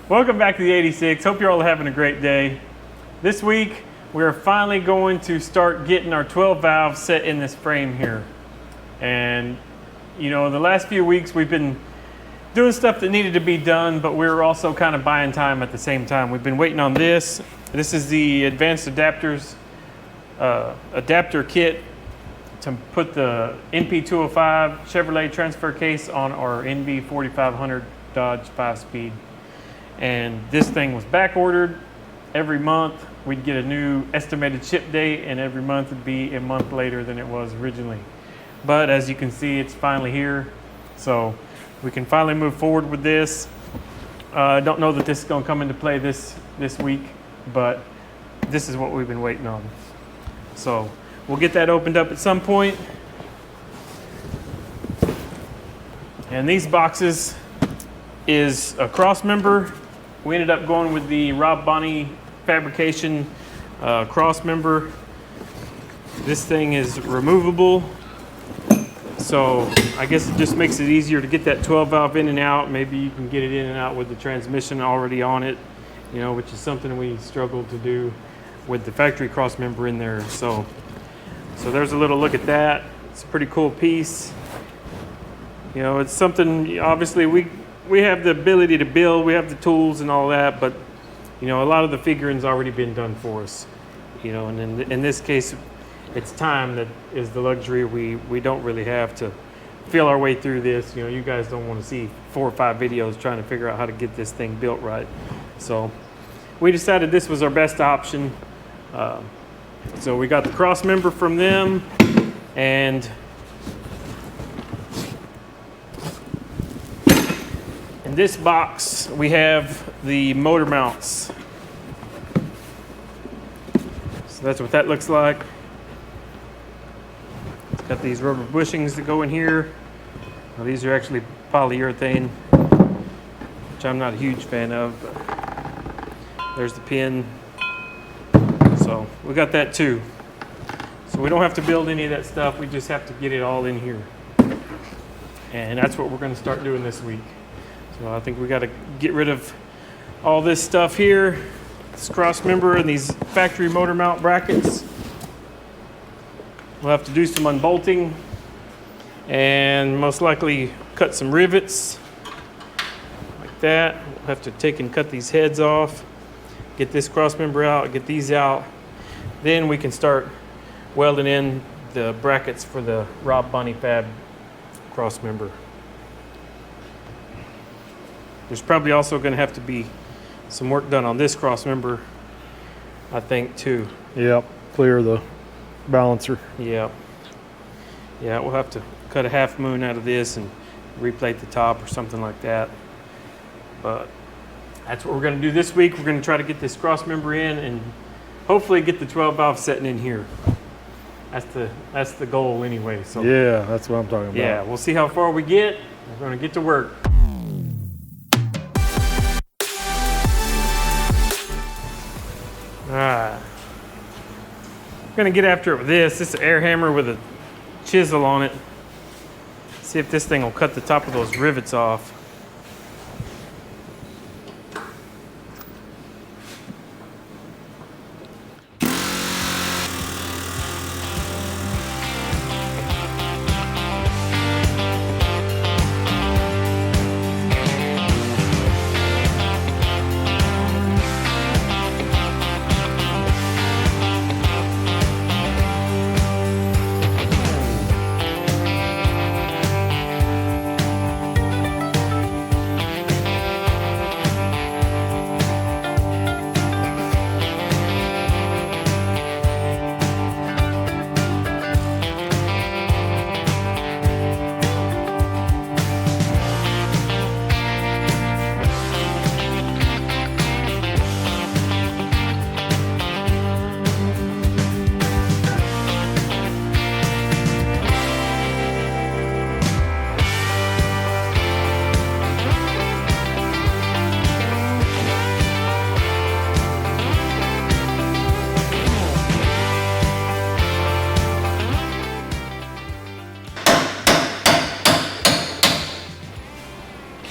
Welcome back to the 86. Hope you're all having a great day. This week, we're finally going to start getting our 12 valves set in this frame here. And, you know, the last few weeks we've been doing stuff that needed to be done, but we were also kind of buying time at the same time. We've been waiting on this. This is the advanced adapters, adapter kit to put the NP205 Chevrolet transfer case on our NV4500 Dodge 5-speed. And this thing was back ordered. Every month we'd get a new estimated ship date, and every month would be a month later than it was originally. But as you can see, it's finally here. So we can finally move forward with this. I don't know that this is going to come into play this week, but this is what we've been waiting on. So we'll get that opened up at some point. And these boxes is a Crossmember. We ended up going with the Rob Bonney Fabrication Crossmember. This thing is removable, so I guess it just makes it easier to get that 12 valve in and out. Maybe you can get it in and out with the transmission already on it, you know, which is something we struggled to do with the factory Crossmember in there. So there's a little look at that. It's a pretty cool piece. You know, it's something, obviously we have the ability to build, we have the tools and all that, but you know, a lot of the figuring's already been done for us. You know, and in this case, it's time that is the luxury we don't really have to feel our way through this. You know, you guys don't want to see 4 or 5 videos trying to figure out how to get this thing built right. So we decided this was our best option. So we got the Crossmember from them, and in this box we have the motor mounts. So that's what that looks like. It's got these rubber bushings that go in here. Now, these are actually polyurethane, which I'm not a huge fan of, but there's the pin. So we got that too. So we don't have to build any of that stuff, we just have to get it all in here. And that's what we're going to start doing this week. So I think we got to get rid of all this stuff here, this Crossmember and these factory motor mount brackets. We'll have to do some unbolting and most likely cut some rivets like that. We'll have to take and cut these heads off, get this Crossmember out, get these out. Then we can start welding in the brackets for the Rob Bonney Fab Crossmember. There's probably also going to have to be some work done on this Crossmember, I think, too. Yep, clear the balancer. Yeah. Yeah, we'll have to cut a half moon out of this and replate the top or something like that. But that's what we're going to do this week. We're going to try to get this Crossmember in and hopefully get the 12 valve setting in here. That's the goal anyway. So yeah, that's what I'm talking about. Yeah, we'll see how far we get. We're going to get to work. Alright, I'm gonna get after it with this. This is an air hammer with a chisel on it. See if this thing will cut the top of those rivets off.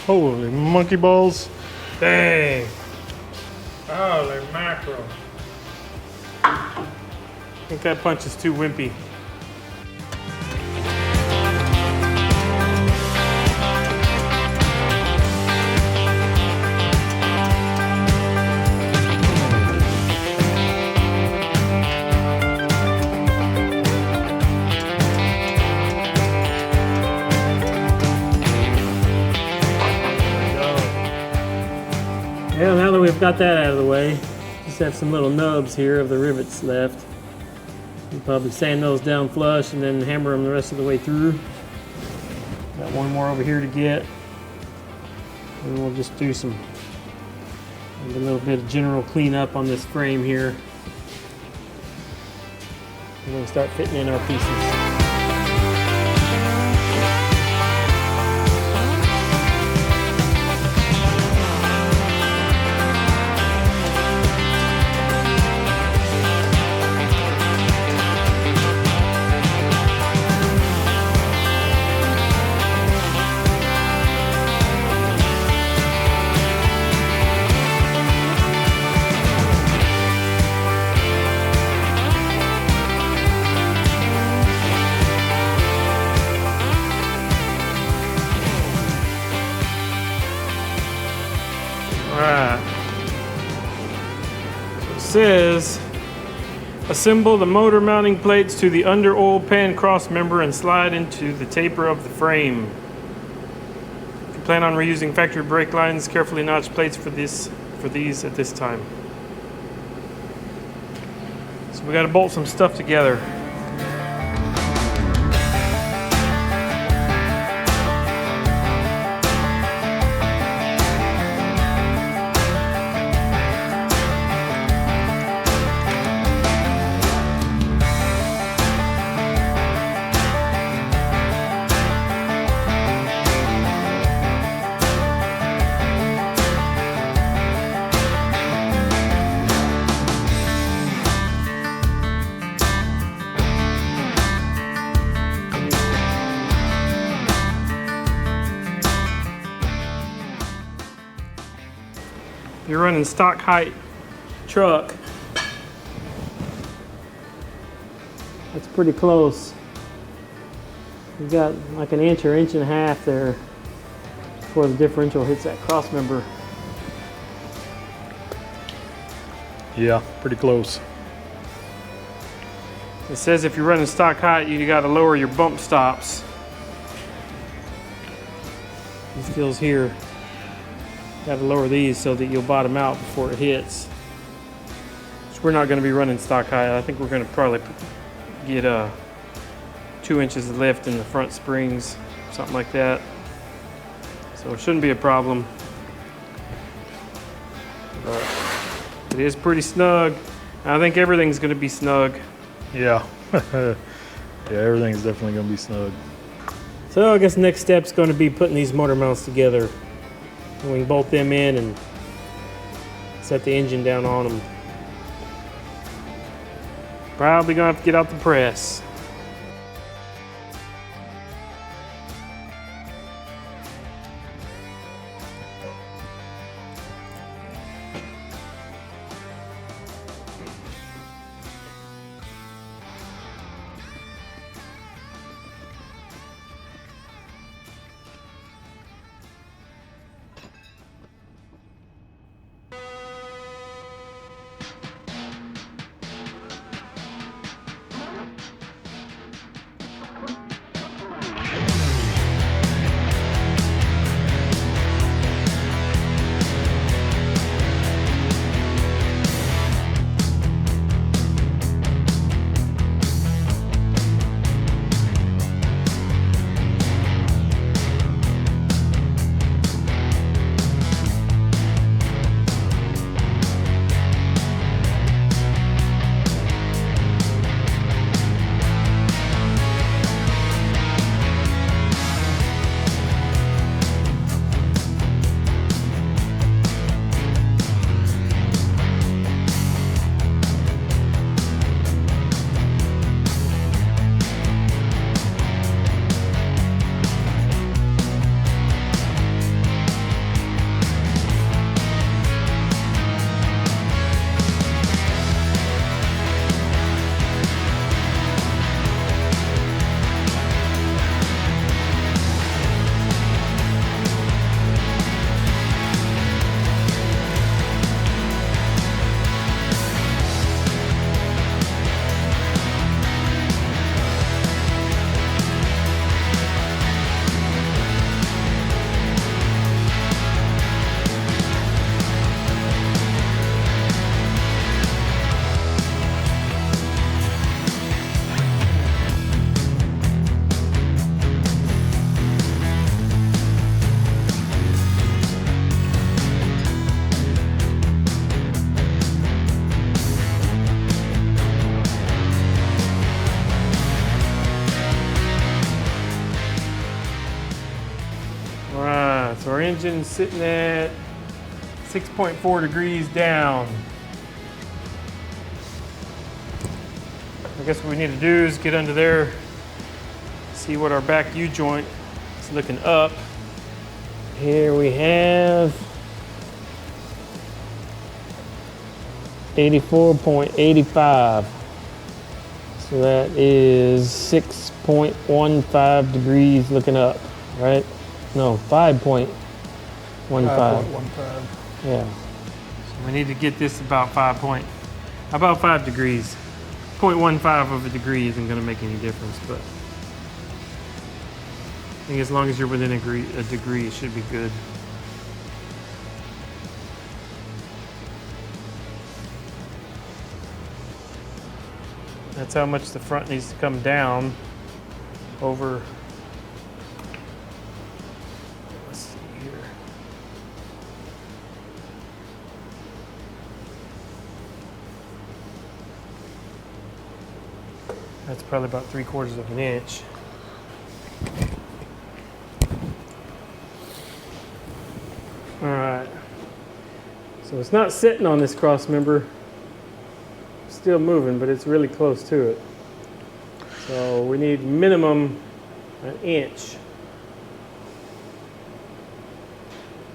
Holy monkey balls. Dang. Holy mackerel. I think that punch is too wimpy. Well, now that we've got that out of the way, just have some little nubs here of the rivets left. We'll probably sand those down flush and then hammer them the rest of the way through. Got one more over here to get. And we'll just do a little bit of general cleanup on this frame here. And we'll start fitting in our pieces. Says assemble the motor mounting plates to the under oil pan cross member and slide into the taper of the frame. If you plan on reusing factory brake lines, carefully notch plates for these at this time. So we got to bolt some stuff together. You're running stock height truck. That's pretty close. We've got like an inch or inch and a half there before the differential hits that cross member. Yeah, pretty close. It says if you're running stock height, you got to lower your bump stops. These gills here, got to lower these so that you'll bottom out before it hits. So we're not going to be running stock height. I think we're going to probably get 2 inches of lift in the front springs, something like that. So it shouldn't be a problem. But it is pretty snug. I think everything's going to be snug. Yeah. Yeah, everything's definitely gonna be snug. So I guess next step's going to be putting these motor mounts together. And we can bolt them in and set the engine down on them. Probably going to have to get out the press. engine's sitting at 6.4 degrees down. I guess what we need to do is get under there, see what our back U-joint is looking up. Here we have 84.85. So that is 6.15 degrees looking up, right? No, 5.15. 5.15. Yeah. So we need to get this about 5 degrees. 0.15 of a degree isn't going to make any difference, but I think as long as you're within a degree, it should be good. That's how much the front needs to come down over. Let's see here. That's probably about 3/4 of an inch. All right. So it's not sitting on this cross member. Still moving, but it's really close to it. So we need minimum an inch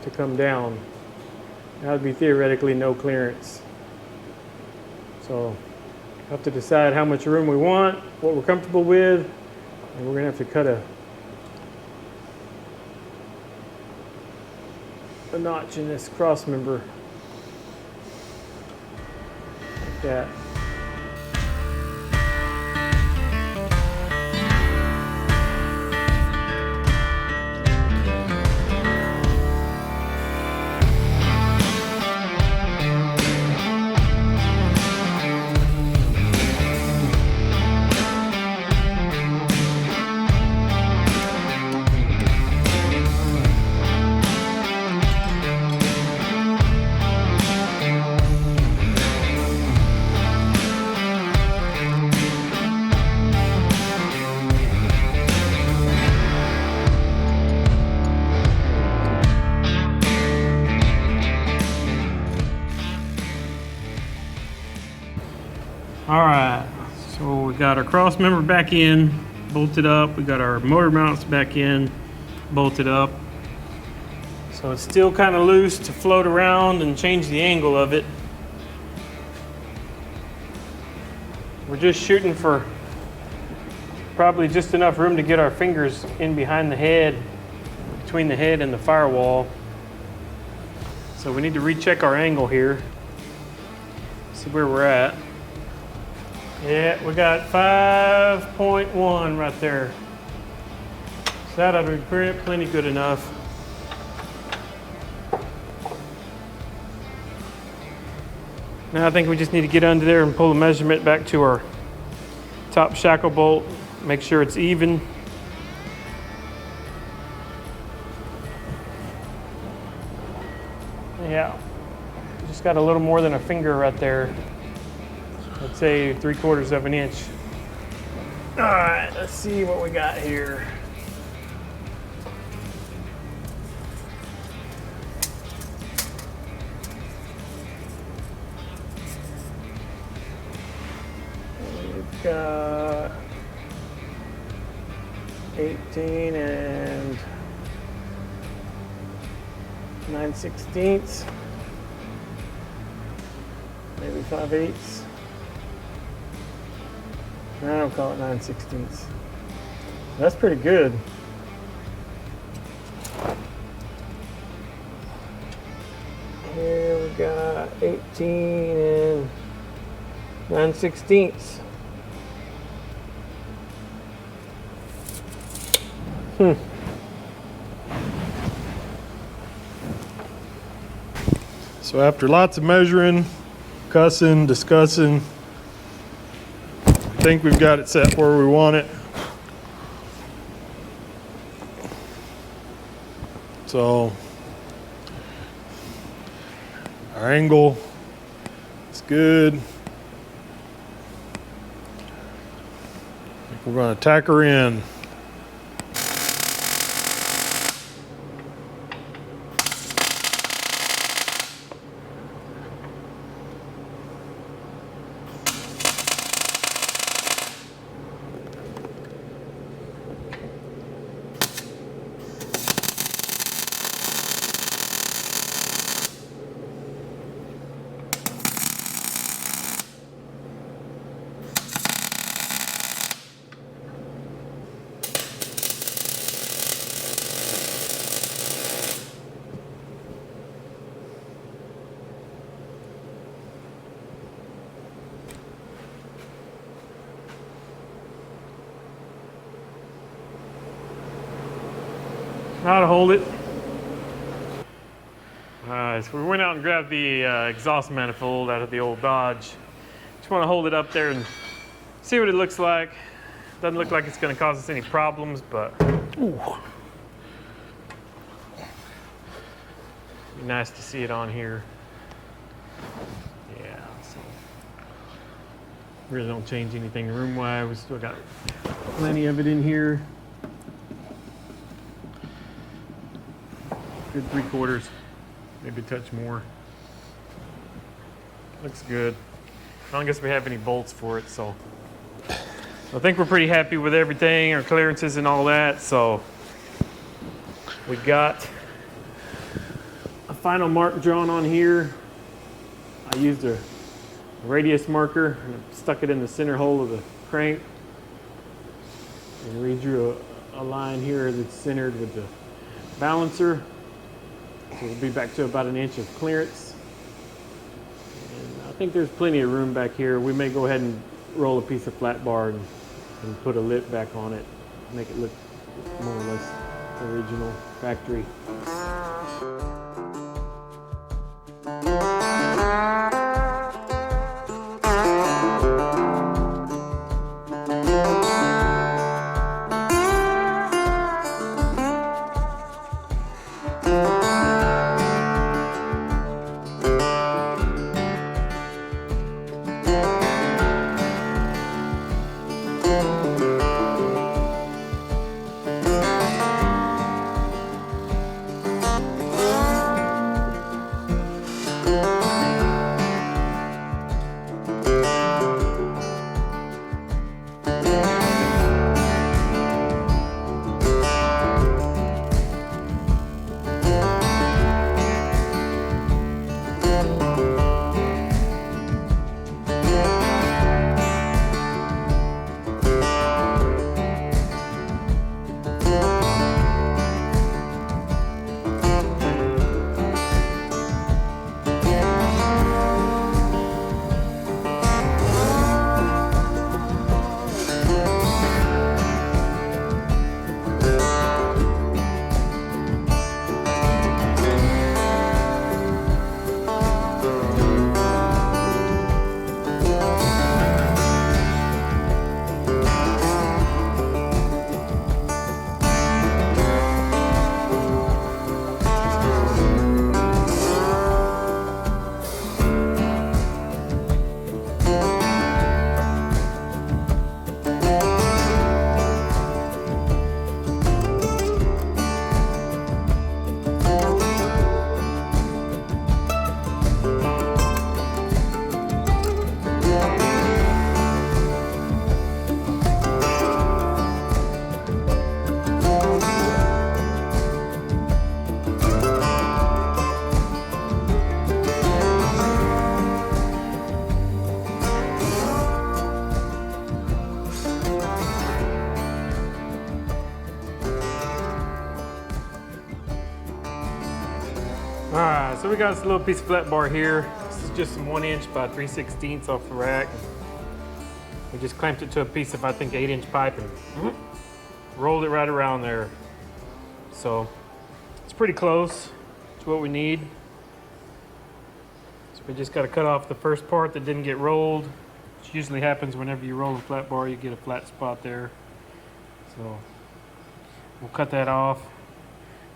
to come down. That would be theoretically no clearance. So we have to decide how much room we want, what we're comfortable with, and we're gonna have to cut a notch in this cross member like that. All right, so we got our cross member back in, bolted up. We got our motor mounts back in, bolted up. So it's still kind of loose to float around and change the angle of it. We're just shooting for probably just enough room to get our fingers in behind the head, between the head and the firewall. So we need to recheck our angle here, see where we're at. Yeah, we got 5.1 right there. So that ought to be plenty good enough. Now I think we just need to get under there and pull the measurement back to our top shackle bolt, make sure it's even. Yeah, just got a little more than a finger right there. Let's say 3/4 of an inch. All right, let's see what we got here. We've got 18 and 9/16, maybe 5/8. I don't call it 9/16. That's pretty good. Here we got 18 and 9/16. So after lots of measuring, cussing, discussing, I think we've got it set where we want it. So our angle is good. I think we're going to tack her in. how to hold it. So we went out and grabbed the exhaust manifold out of the old Dodge. Just want to hold it up there and see what it looks like. Doesn't look like it's going to cause us any problems, but ooh. Be nice to see it on here. Yeah, so really don't change anything room-wise. We still got plenty of it in here. Good 3/4, maybe a touch more. Looks good. I don't guess we have any bolts for it, so I think we're pretty happy with everything, our clearances and all that. So we got a final mark drawn on here. I used a radius marker and stuck it in the center hole of the crank and redrew a line here that's centered with the balancer. So we'll be back to about 1 inch of clearance. And I think there's plenty of room back here. We may go ahead and roll a piece of flat bar and put a lip back on it, make it look more or less original factory. Alright, so we got this little piece of flat bar here. This is just some 1 inch by 3/16 off the rack. We just clamped it to a piece of, I think, 8-inch pipe and rolled it right around there. So it's pretty close to what we need. So we just got to cut off the first part that didn't get rolled, which usually happens whenever you roll a flat bar, you get a flat spot there. So we'll cut that off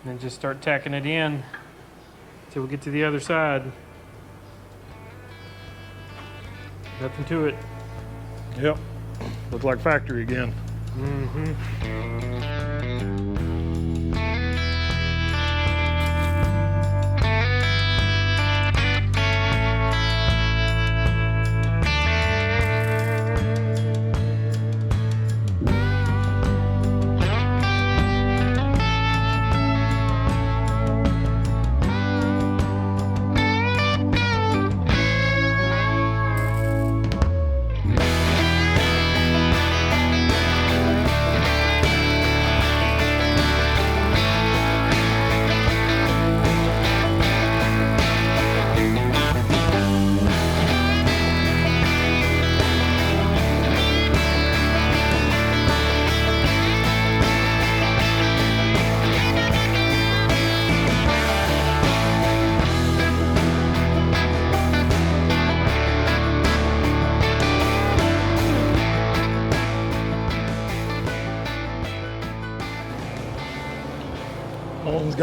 and then just start tacking it in till we get to the other side. Nothing to it. Yep. Look like factory again.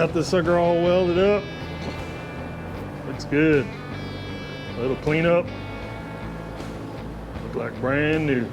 Got this sucker all welded up. Looks good. A little cleanup. Look like brand new.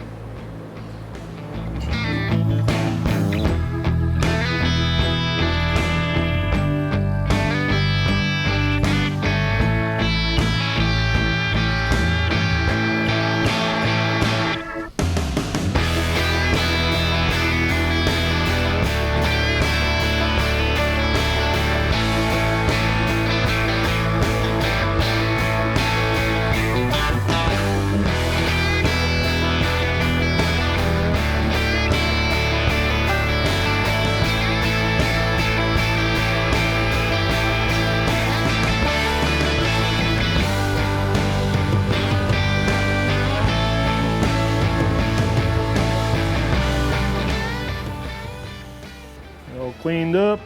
All cleaned up,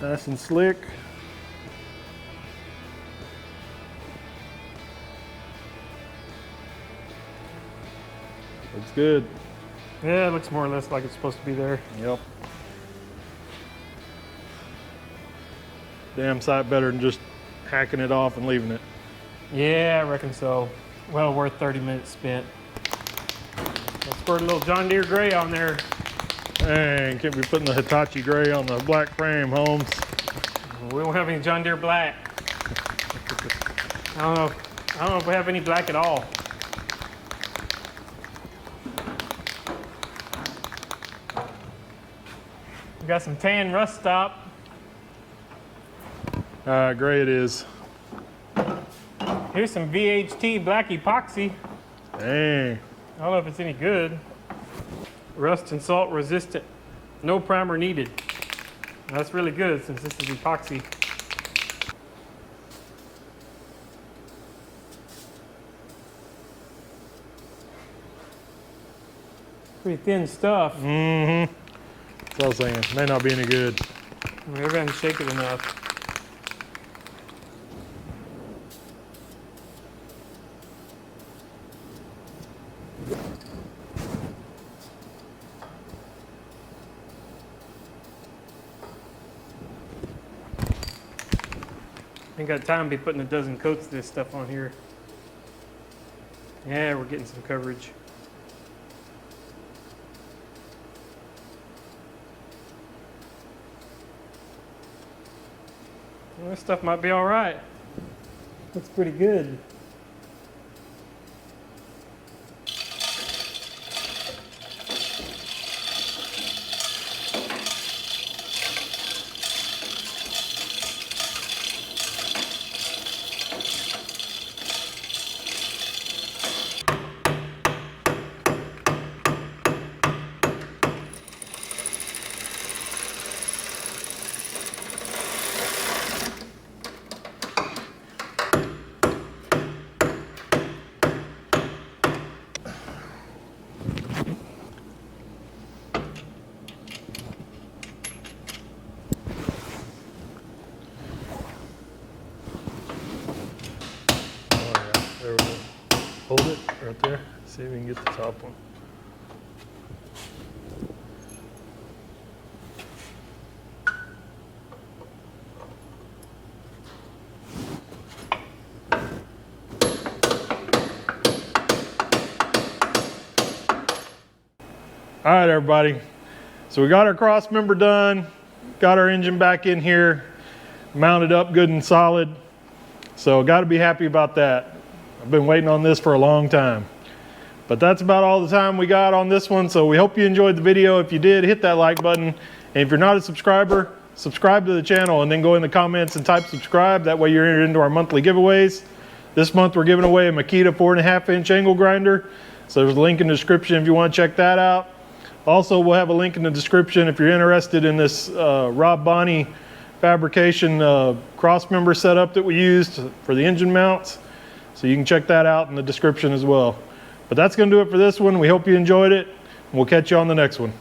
nice and slick. Looks good. Yeah, it looks more or less like it's supposed to be there. Yep. Damn sight better than just hacking it off and leaving it. Yeah, I reckon so. Well worth 30 minutes spent. Let's put a little John Deere gray on there. Dang, can't be putting the Hitachi gray on the black frame, Holmes. We don't have any John Deere black. I don't know if we have any black at all. We got some tan rust stop. Gray it is. Here's some VHT black epoxy. Dang. I don't know if it's any good. Rust and salt resistant. No primer needed. That's really good since this is epoxy. Pretty thin stuff. Mm-hmm. That's what I was saying. May not be any good. We haven't shake it enough. Ain't got time to be putting a dozen coats of this stuff on here. Yeah, we're getting some coverage. Well, this stuff might be all right. Looks pretty good. There we go. Hold it right there. See if we can get the top one. All right, everybody. So we got our cross member done, got our engine back in here, mounted up good and solid. So got to be happy about that. I've been waiting on this for a long time. But that's about all the time we got on this one. So we hope you enjoyed the video. If you did, hit that like button. And if you're not a subscriber, subscribe to the channel and then go in the comments and type subscribe. That way you're entered into our monthly giveaways. This month we're giving away a Makita 4.5-inch angle grinder. So there's a link in the description if you want to check that out. Also, we'll have a link in the description if you're interested in this Rob Bonney Fabrication Crossmember setup that we used for the engine mounts. So you can check that out in the description as well. But that's going to do it for this one. We hope you enjoyed it. We'll catch you on the next one.